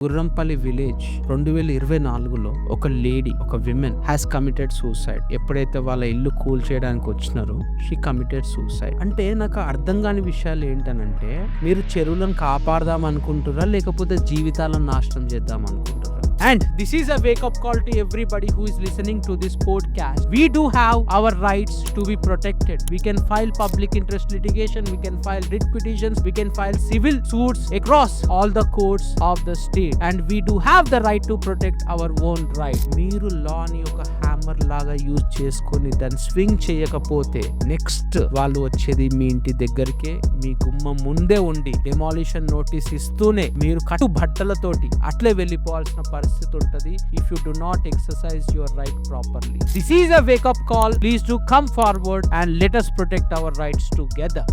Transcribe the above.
Gurrampalli village 2024లో ఒక lady, ఒక women has committed suicide. ఎప్పుడైతే వాళ్ళ ఇల్లు కూల్ చేయడానికి వచ్చినారో షీ కమిటెడ్ సూసైడ్. అంటే నాకు అర్థం కాని విషయాలు ఏంటనంటే, మీరు చెరువులను కాపాడదాం అనుకుంటురా లేకపోతే జీవితాలను నాశనం చేద్దాం అనుకుంటురా? And this is a wake-up call to everybody who is listening to this podcast. We do have our rights to be protected. We can file public interest litigation, we can file writ petitions, we can file civil suits across all the courts of the state. And we do have the right to protect our own right. మీరు లాని ఒక hammer లాగా use చేసుకొని దాన్ని swing చేయకపోతే next వాళ్ళు వచ్చేది మీ ఇంటి దగ్గరికే, మీ గుమ్మం ముందే ఉండి డెమాలిషన్ నోటీస్ ఇస్తూనే మీరు కట్టు బట్టలతోటి అట్లే వెళ్ళిపోవాల్సిన పరిస్థితి ఉంటది. If you do not exercise your right properly. This is a wake up call. Please do come forward and let us protect our rights together.